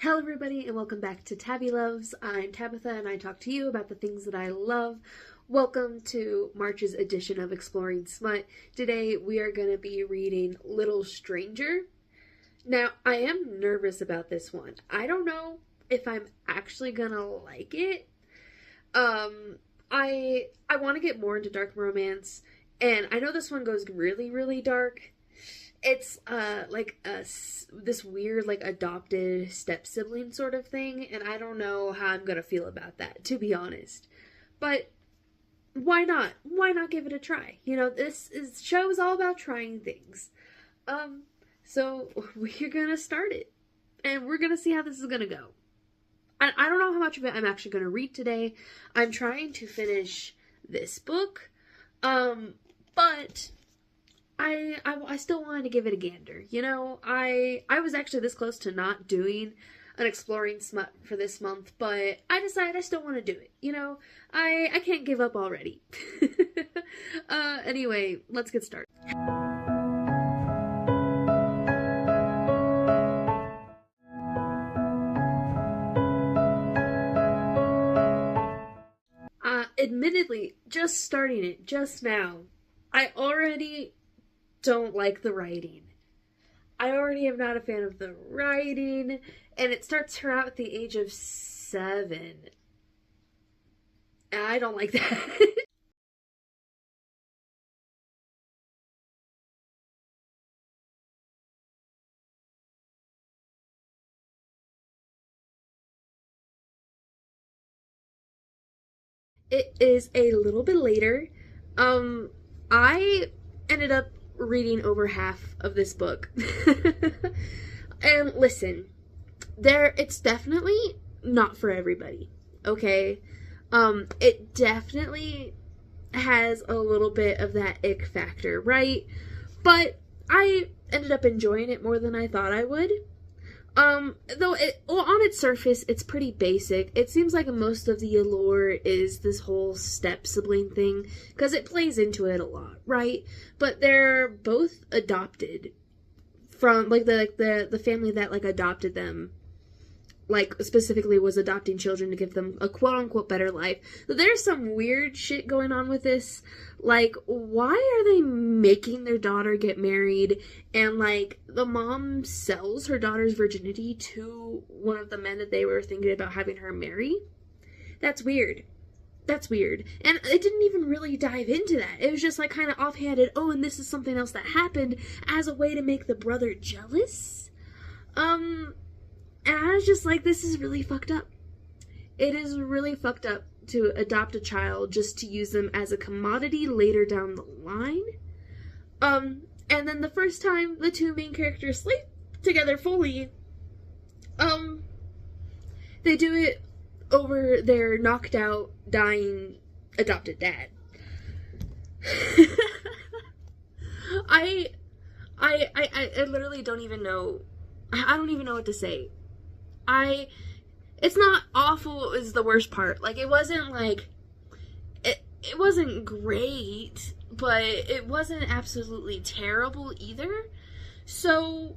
Hello everybody and welcome back to Tabby Loves. I'm Tabitha and I talk to you about the things that I love. Welcome to March's edition of Exploring Smut. Today we are going to be reading Little Stranger. Now I am nervous about this one. I don't know if I'm actually going to like it. I want to get more into dark romance, and I know this one goes really, really dark. It's this weird adopted step sibling sort of thing, and I don't know how I'm gonna feel about that, to be honest. But why not? Why not give it a try? You know, show is all about trying things. So we're gonna start it, and we're gonna see how this is gonna go. I don't know how much of it I'm actually gonna read today. I'm trying to finish this book, but I still wanted to give it a gander. You know, I was actually this close to not doing an Exploring Smut for this month, but I decided I still want to do it. You know, I can't give up already. Anyway, let's get started. Admittedly, just starting it just now, I already don't like the writing. I already am not a fan of the writing, and it starts her out at the age of 7. And I don't like that. It is a little bit later. I ended up reading over half of this book. And listen, it's definitely not for everybody, okay? It definitely has a little bit of that ick factor, right? But I ended up enjoying it more than I thought I would. Though on its surface, it's pretty basic. It seems like most of the allure is this whole step sibling thing, because it plays into it a lot, right? But they're both adopted from, the family that, adopted them, specifically was adopting children to give them a quote-unquote better life. There's some weird shit going on with this. Why are they making their daughter get married? And, the mom sells her daughter's virginity to one of the men that they were thinking about having her marry? That's weird. That's weird. And it didn't even really dive into that. It was just, kind of offhanded, oh, and this is something else that happened as a way to make the brother jealous? And I was just like, this is really fucked up. It is really fucked up to adopt a child just to use them as a commodity later down the line. And then the first time the two main characters sleep together fully, they do it over their knocked out, dying, adopted dad. I literally don't even know. I don't even know what to say. It's not awful is the worst part. It wasn't it wasn't great, but it wasn't absolutely terrible either. So,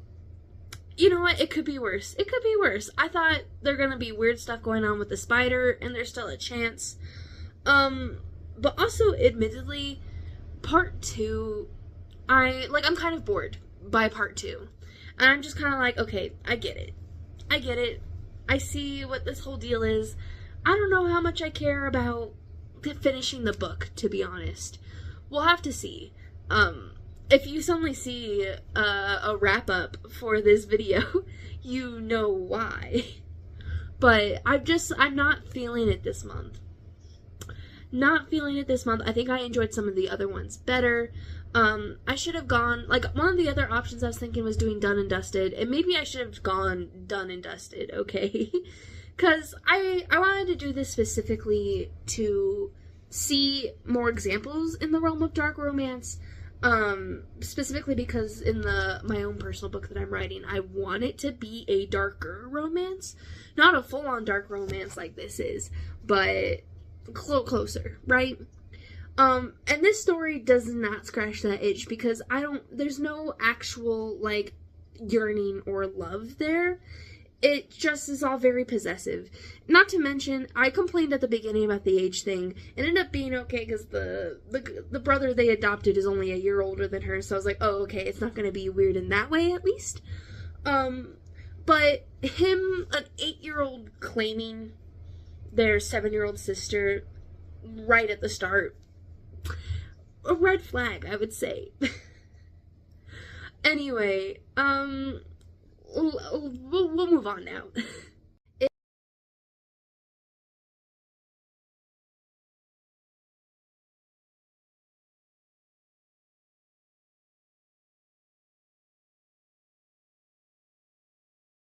you know what? It could be worse. It could be worse. I thought there's gonna be weird stuff going on with the spider, and there's still a chance. But also, admittedly, part 2, I'm kind of bored by part 2. And I'm just kind of like, okay, I get it. I see what this whole deal is. I don't know how much I care about finishing the book, to be honest. We'll have to see. If you suddenly see a wrap-up for this video, you know why. But I'm not feeling it this month. Not feeling it this month. I think I enjoyed some of the other ones better. I should have gone, one of the other options I was thinking was doing Done and Dusted, and maybe I should have gone Done and Dusted, okay? Because I wanted to do this specifically to see more examples in the realm of dark romance, specifically because in my own personal book that I'm writing, I want it to be a darker romance. Not a full-on dark romance like this is, but closer, right? And this story does not scratch that itch because there's no actual, yearning or love there. it just is all very possessive. Not to mention, I complained at the beginning about the age thing. It ended up being okay because the brother they adopted is only a year older than her, so I was like, oh, okay, it's not going to be weird in that way, at least. But him, an 8-year-old, claiming their 7-year-old sister right at the start, a red flag, I would say. Anyway, we'll move on now.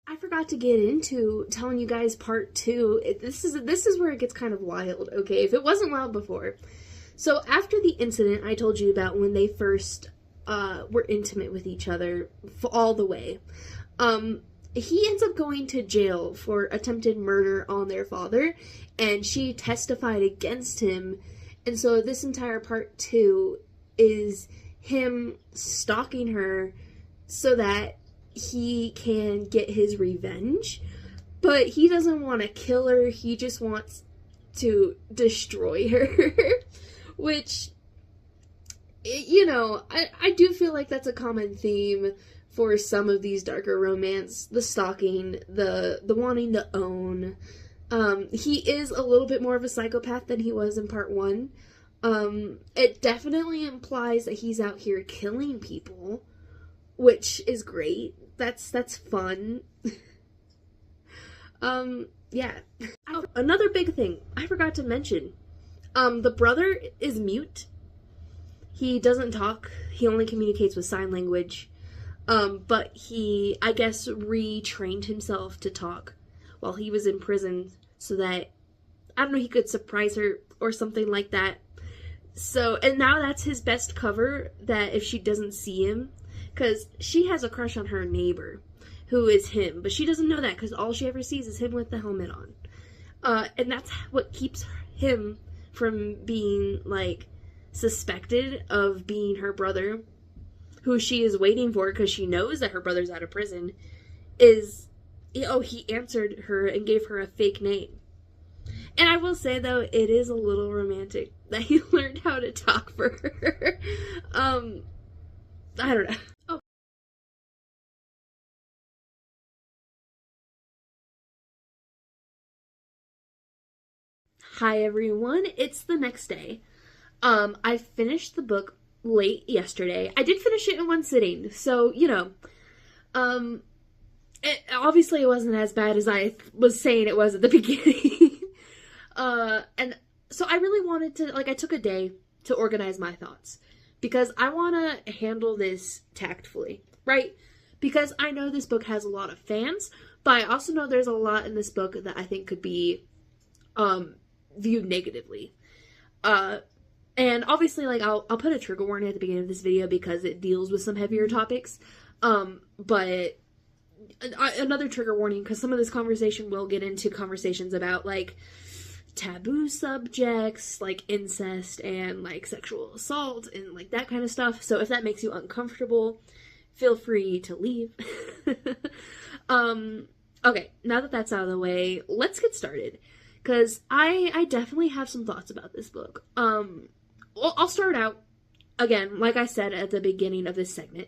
I forgot to get into telling you guys part 2. This is where it gets kind of wild, okay? If it wasn't wild before. So after the incident I told you about when they first were intimate with each other all the way, he ends up going to jail for attempted murder on their father, and she testified against him. And so this entire part 2 is him stalking her so that he can get his revenge. But he doesn't want to kill her, he just wants to destroy her. Which, you know, I do feel like that's a common theme for some of these darker romance. The stalking, the wanting to own. He is a little bit more of a psychopath than he was in part 1. It definitely implies that he's out here killing people, which is great. That's fun. Yeah. Oh, another big thing I forgot to mention. The brother is mute. He doesn't talk. He only communicates with sign language. But he, I guess, retrained himself to talk while he was in prison so that, I don't know, he could surprise her or something like that. So, and now that's his best cover, that if she doesn't see him, because she has a crush on her neighbor, who is him, but she doesn't know that because all she ever sees is him with the helmet on. And that's what keeps him from being, like, suspected of being her brother, who she is waiting for because she knows that her brother's out of prison, is, oh, he answered her and gave her a fake name. And I will say, though, it is a little romantic that he learned how to talk for her. I don't know. Oh. Hi, everyone. It's the next day. I finished the book late yesterday. I did finish it in one sitting, so, you know, obviously it wasn't as bad as I was saying it was at the beginning. And so I really wanted to, like, I took a day to organize my thoughts, because I want to handle this tactfully, right? Because I know this book has a lot of fans, but I also know there's a lot in this book that I think could be, viewed negatively. And obviously, like, I'll put a trigger warning at the beginning of this video because it deals with some heavier topics. But another trigger warning, because some of this conversation will get into conversations about, like, taboo subjects, like incest and, like, sexual assault and, like, that kind of stuff. So if that makes you uncomfortable, feel free to leave. Okay, now that that's out of the way, let's get started. Because I definitely have some thoughts about this book. Well, I'll start out, again, like I said at the beginning of this segment.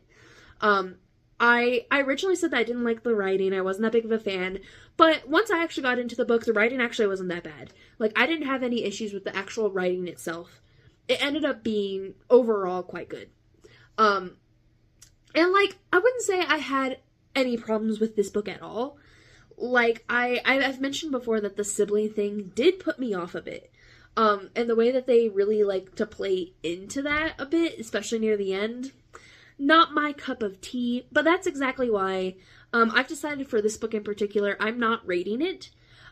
I originally said that I didn't like the writing, I wasn't that big of a fan, but once I actually got into the book, the writing actually wasn't that bad. Like, I didn't have any issues with the actual writing itself. It ended up being, overall, quite good. And, like, I wouldn't say I had any problems with this book at all. Like, I've mentioned before that the sibling thing did put me off a bit. And the way that they really like to play into that a bit, especially near the end, not my cup of tea, but that's exactly why I've decided for this book in particular, I'm not rating it.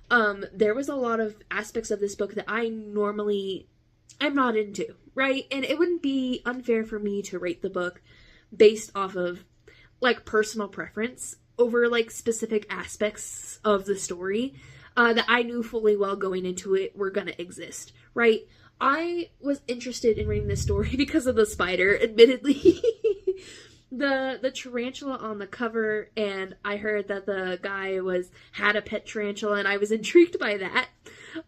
There was a lot of aspects of this book that I'm not into, right? And it wouldn't be unfair for me to rate the book based off of, like, personal preference over, like, specific aspects of the story that I knew fully well going into it were gonna exist, right? I was interested in reading this story because of the spider, admittedly. the tarantula on the cover, and I heard that the guy had a pet tarantula, and I was intrigued by that.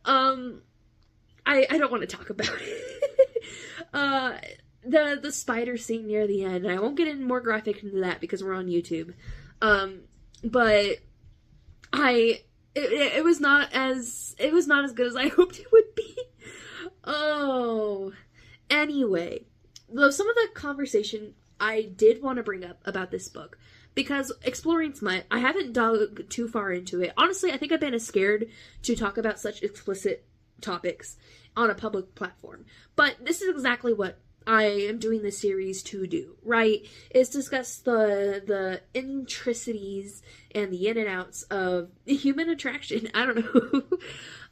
I don't want to talk about it. The spider scene near the end, and I won't get in more graphic into that because we're on YouTube. But it was not as good as I hoped it would be. Oh, anyway, though some of the conversation I did want to bring up about this book, because Exploring Smut, I haven't dug too far into it. Honestly, I think I've been scared to talk about such explicit topics on a public platform. But this is exactly what I am doing this series to do, right? Is discuss the intricacies and the in and outs of human attraction. I don't know.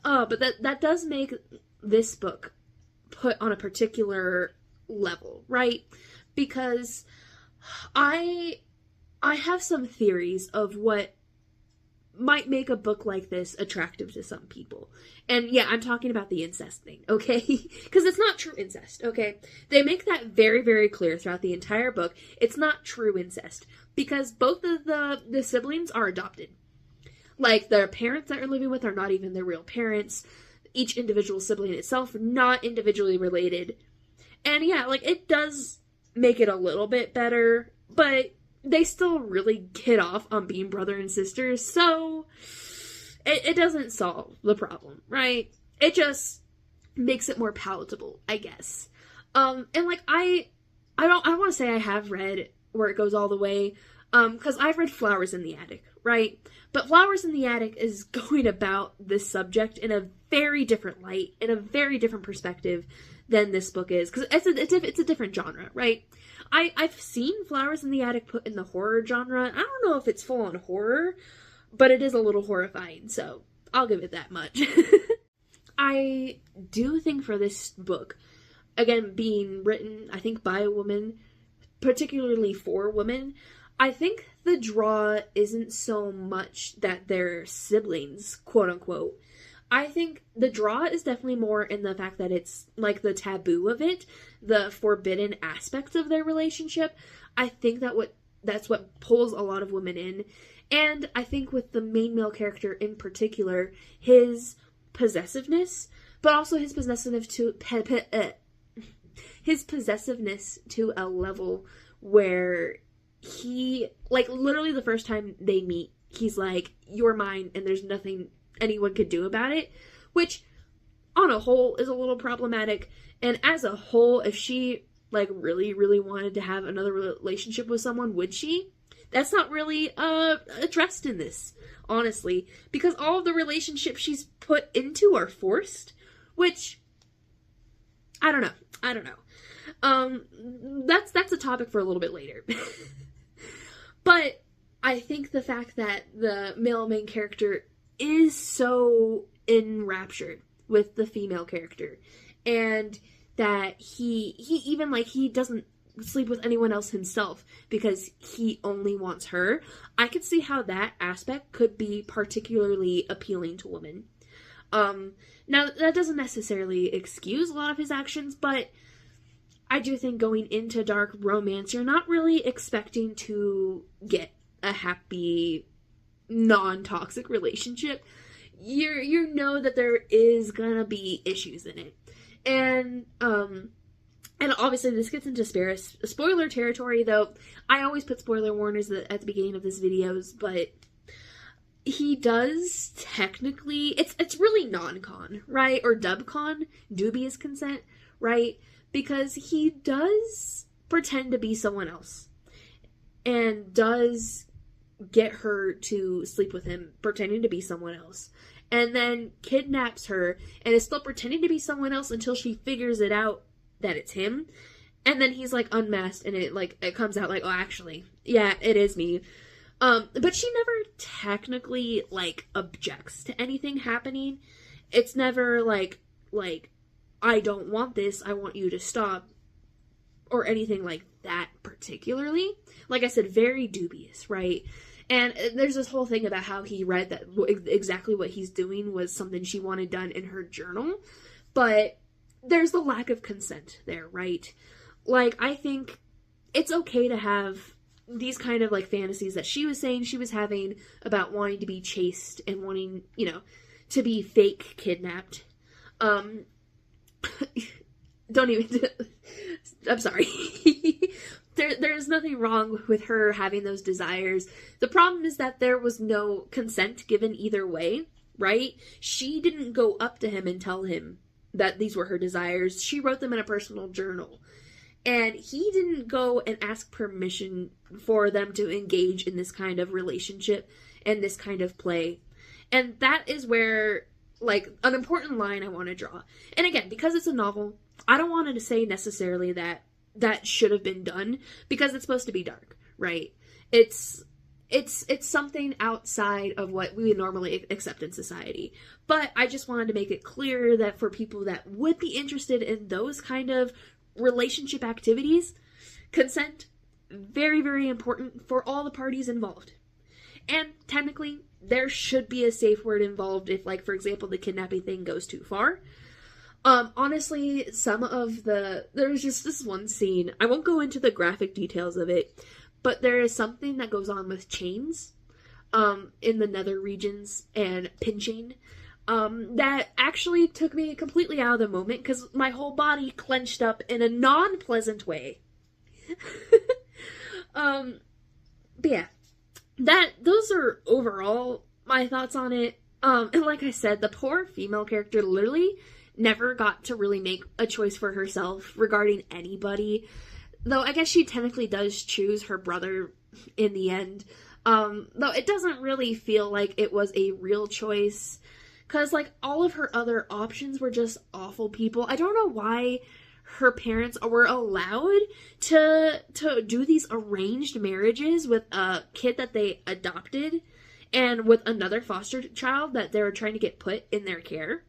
But that does make this book put on a particular level, right? Because I have some theories of what might make a book like this attractive to some people. And yeah, I'm talking about the incest thing, okay? Because it's not true incest, okay? They make that very, very clear throughout the entire book. It's not true incest. Because both of the siblings are adopted. Like, their parents that are living with are not even their real parents. Each individual sibling itself, not individually related. And yeah, like, it does make it a little bit better, but they still really get off on being brother and sisters, so it doesn't solve the problem, right? It just makes it more palatable, I guess. And like, I don't want to say I have read Where It Goes All the Way, because I've read Flowers in the Attic, right? But Flowers in the Attic is going about this subject in a very different light, in a very different perspective than this book is, because it's a different genre, right? I've seen Flowers in the Attic put in the horror genre. I don't know if it's full on horror, but it is a little horrifying, so I'll give it that much. I do think for this book, again, being written, I think, by a woman, particularly for women, I think the draw isn't so much that they're siblings, quote unquote. I think the draw is definitely more in the fact that it's, like, the taboo of it, the forbidden aspects of their relationship. I think that's what pulls a lot of women in. And I think with the main male character in particular, his possessiveness, but also his possessiveness to a level where he, like, literally the first time they meet, he's like, "You're mine, and there's nothing anyone could do about it," which on a whole is a little problematic. And as a whole, if she, like, really, really wanted to have another relationship with someone, would she? That's not really addressed in this, honestly, because all of the relationships she's put into are forced, which I don't know. That's a topic for a little bit later. But I think the fact that the male main character is so enraptured with the female character, and that he even, like, he doesn't sleep with anyone else himself because he only wants her. I could see how that aspect could be particularly appealing to women. Now, that doesn't necessarily excuse a lot of his actions, but I do think going into dark romance, you're not really expecting to get a happy, non-toxic relationship. You know that there is gonna be issues in it. And obviously this gets into spoiler territory, though I always put spoiler warnings at the beginning of this videos, but he does technically, it's really non-con, right? Or dub-con, dubious consent, right? Because he does pretend to be someone else, and does get her to sleep with him pretending to be someone else, and then kidnaps her and is still pretending to be someone else until she figures it out that it's him, and then he's, like, unmasked, and it comes out like, "Oh, actually, yeah, it is me." But she never technically, like, objects to anything happening. It's never like "I don't want this, I want you to stop," or anything like that particularly. Like I said, very dubious, right? And there's this whole thing about how he read that exactly what he's doing was something she wanted done in her journal, but there's the lack of consent there, right? Like, I think it's okay to have these kind of like fantasies that she was saying she was having about wanting to be chased and wanting, you know, to be fake kidnapped. Don't even, I'm sorry. There's nothing wrong with her having those desires. The problem is that there was no consent given either way, right? She didn't go up to him and tell him that these were her desires. She wrote them in a personal journal. And he didn't go and ask permission for them to engage in this kind of relationship and this kind of play. And that is where, like, an important line I want to draw. And again, because it's a novel, I don't want to say necessarily that that should have been done, because it's supposed to be dark, right? It's something outside of what we would normally accept in society. But I just wanted to make it clear that for people that would be interested in those kind of relationship activities, consent, very, very important for all the parties involved. And technically, there should be a safe word involved if, like, for example, the kidnapping thing goes too far. Honestly, there's just this one scene, I won't go into the graphic details of it, but there is something that goes on with chains, in the nether regions and pinching, that actually took me completely out of the moment, because my whole body clenched up in a non-pleasant way. But yeah, those are overall my thoughts on it. And like I said, the poor female character literally never got to really make a choice for herself regarding anybody. Though I guess she technically does choose her brother in the end. Though it doesn't really feel like it was a real choice. Because, like, all of her other options were just awful people. I don't know why her parents were allowed to do these arranged marriages with a kid that they adopted and with another foster child that they were trying to get put in their care.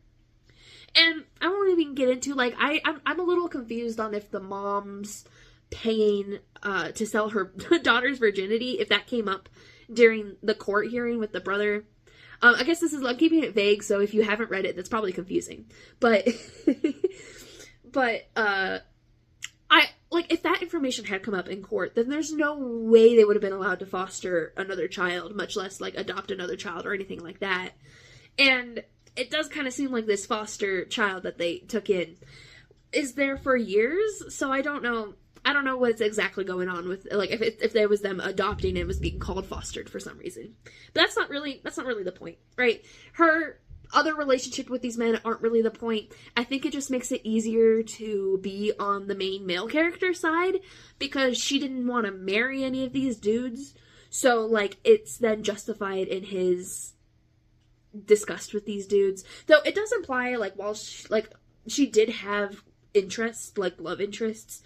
And I won't even get into, like, I'm a little confused on if the mom's paying to sell her daughter's virginity, if that came up during the court hearing with the brother. I guess I'm keeping it vague, so if you haven't read it, that's probably confusing. But, if that information had come up in court, then there's no way they would have been allowed to foster another child, much less, like, adopt another child or anything like that. And it does kind of seem like this foster child that they took in is there for years, so I don't know what's exactly going on with, like, if there was them adopting and it was being called fostered for some reason. But that's not really the point, right? Her other relationship with these men aren't really the point. I think it just makes it easier to be on the main male character side, because she didn't want to marry any of these dudes, so, like, it's then justified in his disgust with these dudes. Though it does imply, like, while she did have interests, like, love interests,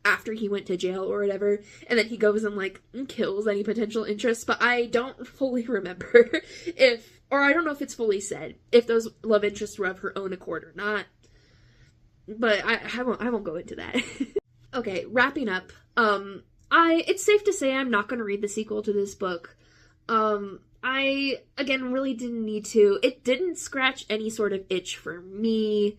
after he went to jail or whatever, and then he goes and, like, kills any potential interests, but I don't fully remember I don't know if it's fully said, if those love interests were of her own accord or not, but I won't go into that. Okay, wrapping up, it's safe to say I'm not going to read the sequel to this book. I, again, really didn't need to. It didn't scratch any sort of itch for me.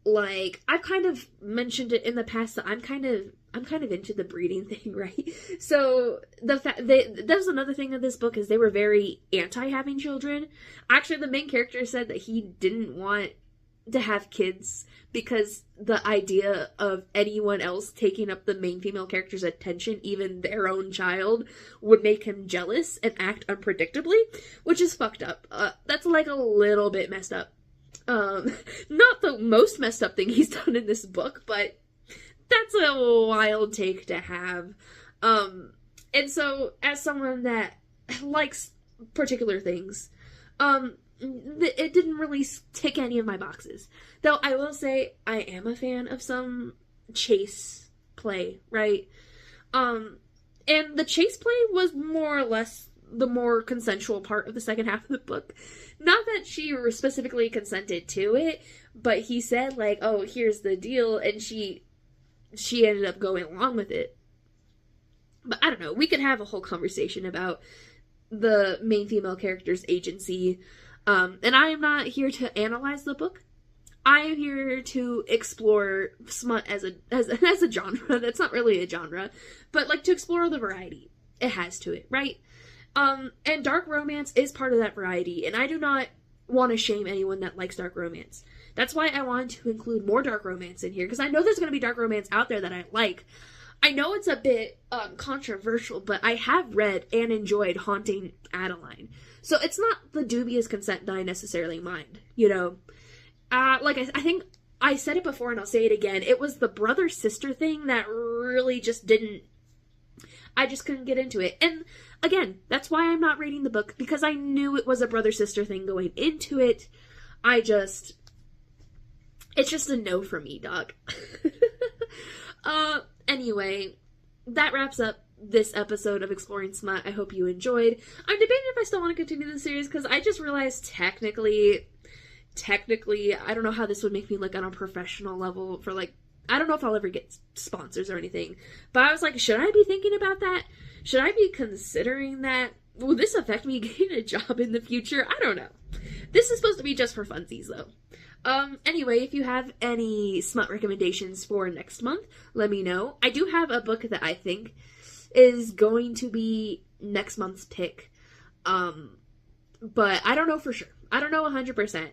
Like, I've kind of mentioned it in the past that I'm kind of into the breeding thing, right? So, that was another thing of this book, is they were very anti-having children. Actually, the main character said that he didn't want to have kids because the idea of anyone else taking up the main female character's attention, even their own child, would make him jealous and act unpredictably, which is fucked up. That's, like, a little bit messed up. Not the most messed up thing he's done in this book, but that's a wild take to have. And so, as someone that likes particular things, it didn't really tick any of my boxes. Though I will say, I am a fan of some chase play, right? And the chase play was more or less the more consensual part of the second half of the book. Not that she specifically consented to it, but he said, like, oh, here's the deal, and she ended up going along with it. But I don't know, we could have a whole conversation about the main female character's agency, and I am not here to analyze the book. I am here to explore smut as a genre. That's not really a genre, but like to explore the variety it has to it, right? And dark romance is part of that variety, and I do not want to shame anyone that likes dark romance. That's why I wanted to include more dark romance in here, because I know there's going to be dark romance out there that I like. I know it's a bit controversial, but I have read and enjoyed Haunting Adeline. So it's not the dubious consent that I necessarily mind, you know? Like, I think I said it before and I'll say it again. It was the brother-sister thing that really just didn't... I just couldn't get into it. And again, that's why I'm not reading the book, because I knew it was a brother-sister thing going into it. It's just a no for me, dog. Anyway, that wraps up this episode of Exploring Smut. I hope you enjoyed. I'm debating if I still want to continue the series, because I just realized technically, I don't know how this would make me look on a professional level for, like, I don't know if I'll ever get sponsors or anything, but I was like, should I be thinking about that? Should I be considering that? Will this affect me getting a job in the future? I don't know. This is supposed to be just for funsies, though. Anyway, if you have any smut recommendations for next month, let me know. I do have a book that I think is going to be next month's pick. But I don't know for sure. I don't know 100%.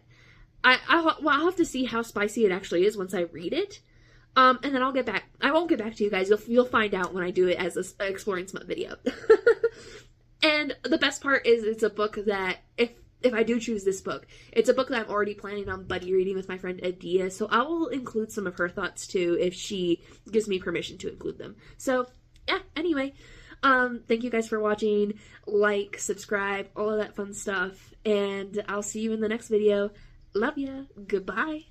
I'll have to see how spicy it actually is once I read it. And then I'll get back. I won't get back to you guys. You'll find out when I do it as an Exploring Smut video. And the best part is it's a book that, if I do choose this book, it's a book that I'm already planning on buddy reading with my friend Adia, so I will include some of her thoughts too if she gives me permission to include them. So, yeah, anyway, thank you guys for watching. Like, subscribe, all of that fun stuff, and I'll see you in the next video. Love ya. Goodbye.